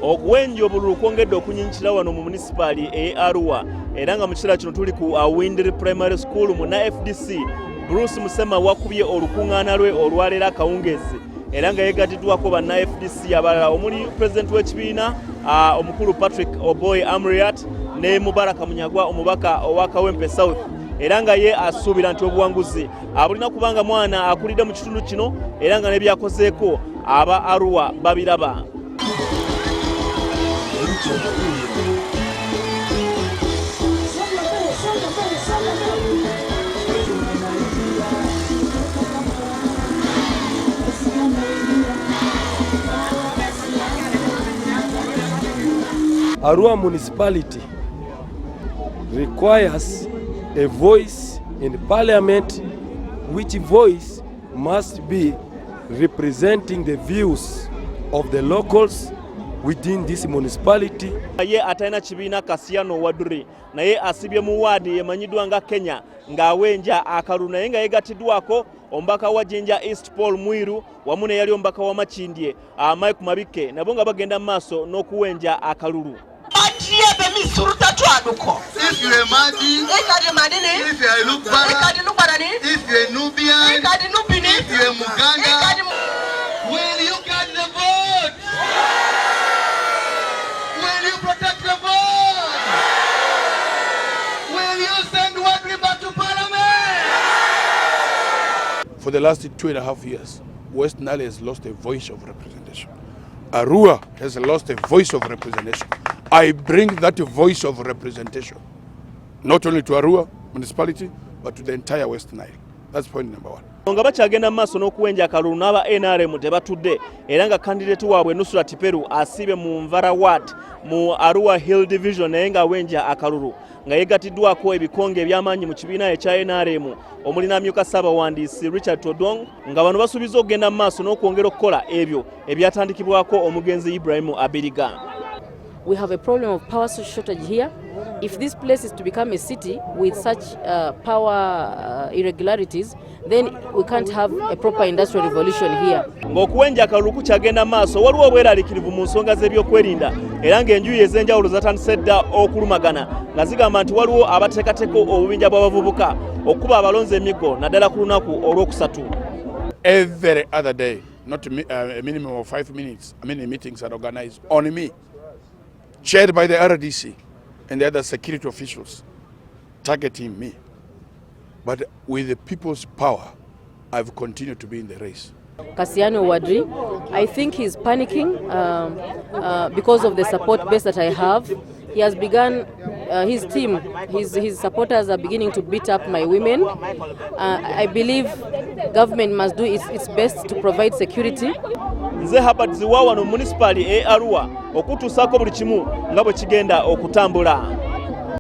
okuwenja obululu kwongedde okunyinchira wano mu municipali e Arua era nga mu kiseera kino tuli ku Awindri Primary School mu FDC. Bruce Musema wakubye olukungaana lwe olwaleero akawungeezi era nga yeegatiddwako banna FDC abalala omuli President w'ekibiina omukulu Patrick Oboy Amriat ne Mubaraka Munyagwa omubaka owa Kawempe South era nga ye asuubira nti obuwanguzi abulina kubanga mwana akulidde mu kitundu kino era nga nebyakozeeko aba Arua babiraba. Arua municipality requires a voice in parliament, which voice must be representing the views of the locals within this municipality. Ye atayina kibiina Kasiyano Wadri naye asibye mu wadi emanyiddwa nga Kenya ng'awenja akalulu naye nga yeegatiddwako omubaka wa Jinja East Paul Mwiru wamu ne yali omubaka wa Makindye Mike Mabike nabo nga bagenda mu maaso n'okuwenja akalulu. If you're Madi, if you're Lukbara, if you're Nubian, if you're Muganda, will you get the vote? Will you protect the vote? Will you send Wadri back to Parliament? For the last 2.5 years, West Nile has lost a voice of representation. Arua has lost a voice of representation. I bring that voice of representation, not only to Arua municipality, but to the entire West Nile. That's point number one. Nga bakyagenda maaso n'okuwenja akalulu n'aba NRM tebatudde era nga kandidate waabwe Nusrat Peru asibe mu Nvara Ward mu Arua Hill Division naye nga awenja akalulu nga yeegatiddwako ebikonge eby'amaanyi mu kibiina ekya NRM omuli n'amyuka Ssaabawandiisi Richard Todong nga bano basuubiza okugenda mu maaso n'okwongera okukola ebyo ebyatandikibwako omugenzi Ibrahim Abiriga. We have a problem of power shortage here. If this place is to become a city with such power irregularities, then we can't have a proper industrial revolution here. Ng'okuwenja akalulu kukyagenda maaso waliwo obweraliikirivu mu nsonga z'ebyokwerinda era ng'enjuyi ez'enjawulo zatandise dda okulumagana nga zigamba nti waliwo abateekateeka obubinja bw'abavubuka okuba abalonzi emiggo naddala ku lunaku olwokusatu. Every other day, not a minimum of 5 minutes, meetings are organized on me, chaired by the RDC and the other security officials targeting me. But with the people's power, I've continued to be in the race. Kasiyano Wadri, I think he's panicking because of the support base that I have. He has begun, his team, his supporters are beginning to beat up my women. I believe government must do its best to provide security. Nze Herbert Ziwawa no municipali e Arua okutuusaako buli kimu nga bwe kigenda okutambula.